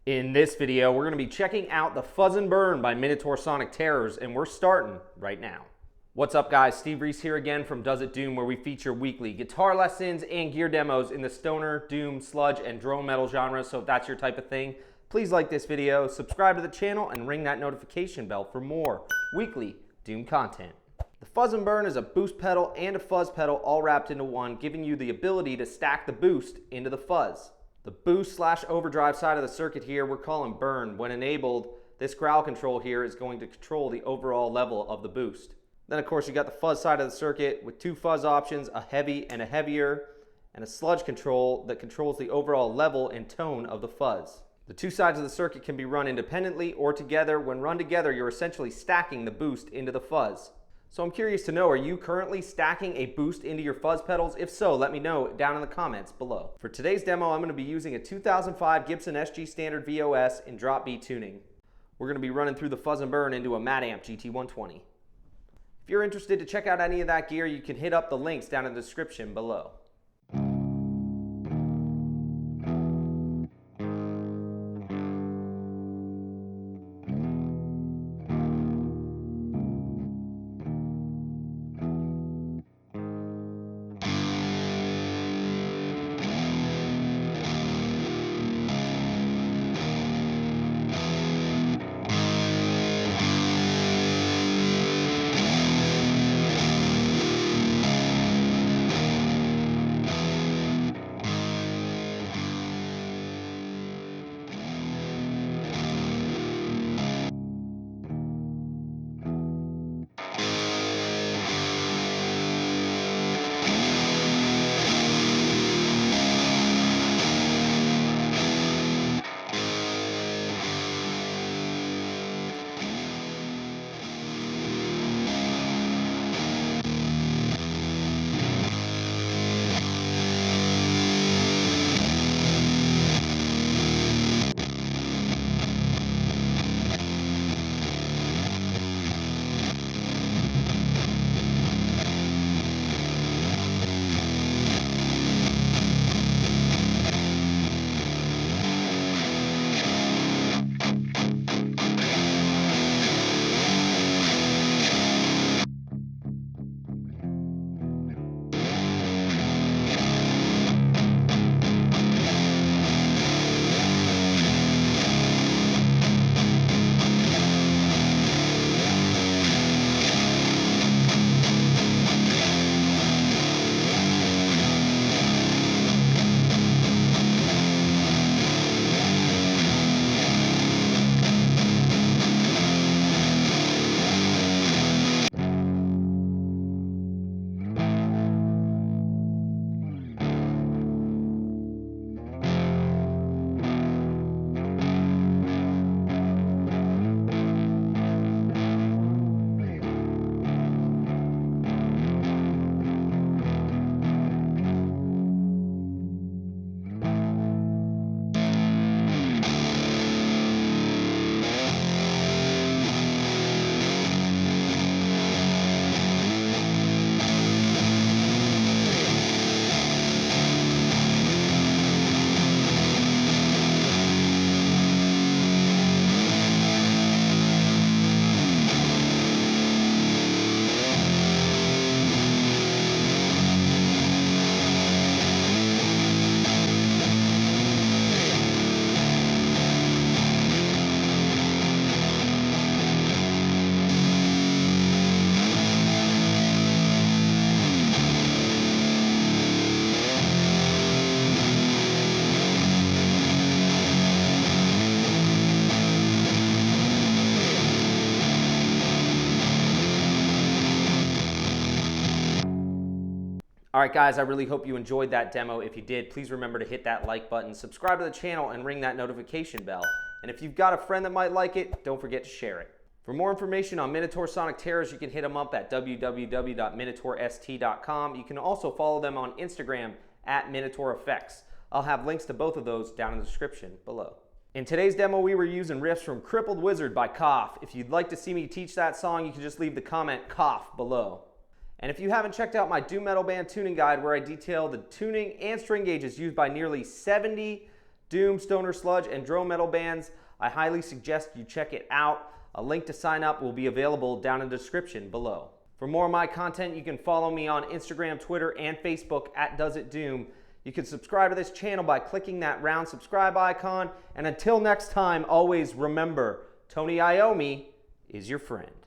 In this video, we're going to be checking out the Fuzz Burn by Minotaur Sonic Terrors, and we're starting right now. What's up guys, Steve Reese here again from Does It Doom, where we feature weekly guitar lessons and gear demos in the stoner, doom, sludge, and drone metal genres. So if that's your type of thing, please like this video, subscribe to the channel, and ring that notification bell for more weekly doom content. The Fuzz Burn is a boost pedal and a fuzz pedal all wrapped into one, giving you the ability to stack the boost into the fuzz. The boost / overdrive side of the circuit here we're calling burn. When enabled, this growl control here is going to control the overall level of the boost. Then of course you got the fuzz side of the circuit with two fuzz options, a heavy and a heavier, and a sludge control that controls the overall level and tone of the fuzz. The two sides of the circuit can be run independently or together. When run together, you're essentially stacking the boost into the fuzz. So I'm curious to know, are you currently stacking a boost into your fuzz pedals? If so, let me know down in the comments below. For today's demo, I'm going to be using a 2005 Gibson SG Standard VOS in drop B tuning. We're going to be running through the Fuzz Burn into a Mad Amp GT120. If you're interested to check out any of that gear, you can hit up the links down in the description below. Alright guys, I really hope you enjoyed that demo. If you did, please remember to hit that like button, subscribe to the channel, and ring that notification bell. And if you've got a friend that might like it, don't forget to share it. For more information on Minotaur Sonic Terrors, you can hit them up at www.minotaurst.com. You can also follow them on Instagram at Minotaur Effects. I'll have links to both of those down in the description below. In today's demo, we were using riffs from Crippled Wizard by Cough. If you'd like to see me teach that song, you can just leave the comment Cough below. And if you haven't checked out my doom metal band tuning guide, where I detail the tuning and string gauges used by nearly 70 doom, stoner, sludge, and drone metal bands. I highly suggest you check it out. A link to sign up will be available down in the description below. For more of my content, you can follow me on Instagram, Twitter, and Facebook at DoesItDoom. You can subscribe to this channel by clicking that round subscribe icon. And until next time, always remember, Tony Iommi is your friend.